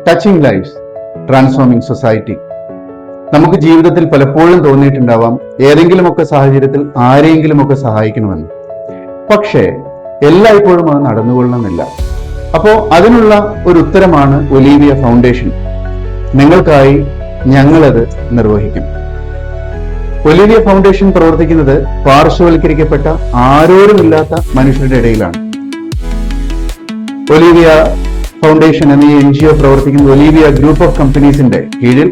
Touching lives transforming society. നമുക്ക് ജീവിതത്തിൽ പലപ്പോഴും തോന്നിയിട്ടുണ്ടാവാം ഏതെങ്കിലുമൊക്കെ സാഹചര്യത്തിൽ ആരെങ്കിലുമൊക്കെ സഹായിക്കണമെന്ന്. പക്ഷേ എല്ലായ്പ്പോഴും അത് നടന്നുകൊള്ളണമെന്നില്ല. അപ്പോൾ അതിനുള്ള ഒരു ഉത്തരമാണ് ഒലീവിയ ഫൗണ്ടേഷൻ. നിങ്ങൾക്കായി ഞങ്ങളത് നിർവഹിക്കും. ഒലീവിയ ഫൗണ്ടേഷൻ പ്രവർത്തിക്കുന്നത് പാർശ്വവൽക്കരിക്കപ്പെട്ട ആരോരുമില്ലാത്ത മനുഷ്യരുടെ ഇടയിലാണ്. ഒലീവിയ ഫൗണ്ടേഷൻ എന്ന ഈ NGO പ്രവർത്തിക്കുന്ന ഒലീവിയ ഗ്രൂപ്പ് ഓഫ് കമ്പനീസിന്റെ കീഴിൽ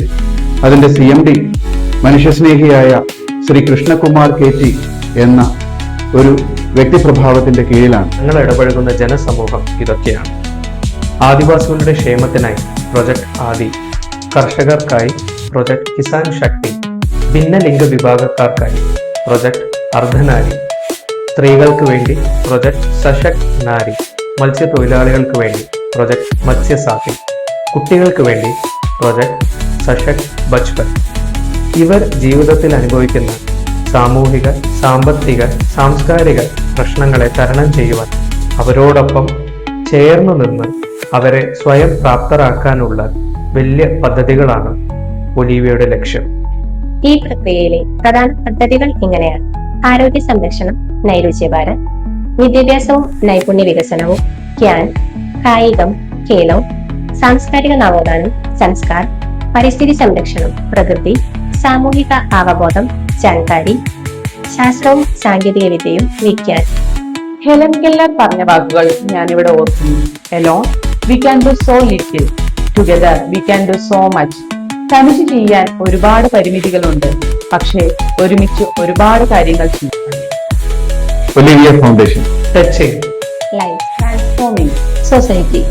അതിന്റെ CMD മനുഷ്യസ്നേഹിയായ ശ്രീ കൃഷ്ണകുമാർ KT എന്ന ഒരു വ്യക്തിപ്രഭാവത്തിന്റെ കീഴിലാണ്. ഞങ്ങൾ ഇടപഴകുന്ന ജനസമൂഹം ഇതൊക്കെയാണ്: ആദിവാസികളുടെ ക്ഷേമത്തിനായി പ്രൊജക്ട് ആദി, കർഷകർക്കായി പ്രൊജക്ട് കിസാൻ ശക്തി, ഭിന്നലിംഗ വിഭാഗക്കാർക്കായി പ്രൊജക്ട് അർദ്ധനാരി, സ്ത്രീകൾക്ക് വേണ്ടി പ്രൊജക്ട് സശക്ത് നാരി, മത്സ്യത്തൊഴിലാളികൾക്ക് വേണ്ടി പ്രൊജക്ട് മത്സ്യസാഥി, കുട്ടികൾക്ക് വേണ്ടി പ്രൊജക്ട് സശക്ത് ബച്പൻ. ഇവർ ജീവിതത്തിൽ അനുഭവിക്കുന്ന സാമൂഹിക, സാമ്പത്തിക, സാംസ്കാരിക പ്രശ്നങ്ങളെ തരണം ചെയ്യുവാൻ അവരോടൊപ്പം ചേർന്നു നിന്ന് അവരെ സ്വയം പ്രാപ്തരാക്കാനുള്ള വലിയ പദ്ധതികളാണ് ഒലീവിയയുടെ ലക്ഷ്യം. ഈ പ്രക്രിയയിലെ പ്രധാന പദ്ധതികൾ ഇങ്ങനെയാണ്: ആരോഗ്യ സംരക്ഷണം, നൈരുച്യ ഭാരത്, വിദ്യാഭ്യാസവും നൈപുണ്യ വികസനവും, ക്യാൻ, കായികം, ഖേലോ, സാംസ്കാരിക നവോത്ഥാനം, സംസ്കാർ, പരിസ്ഥിതി സംരക്ഷണം, പ്രകൃതി, സാമൂഹിക അവബോധം, ജാൻകാരി, ശാസ്ത്രവും സാങ്കേതിക വിദ്യയും, വിജ്ഞാൻ. ഹെലൻ കെല്ലർ പറഞ്ഞ വാക്കുകൾ ഞാനിവിടെ ഓർക്കുന്നു: Elon we can do so little, together we can do so much. തനിച്ച് ചെയ്യാൻ ഒരുപാട് പരിമിതികളുണ്ട്, പക്ഷേ ഒരുമിച്ച് ഒരുപാട് കാര്യങ്ങൾ ചെയ്യാം. Olivia foundation, touching life transforming society.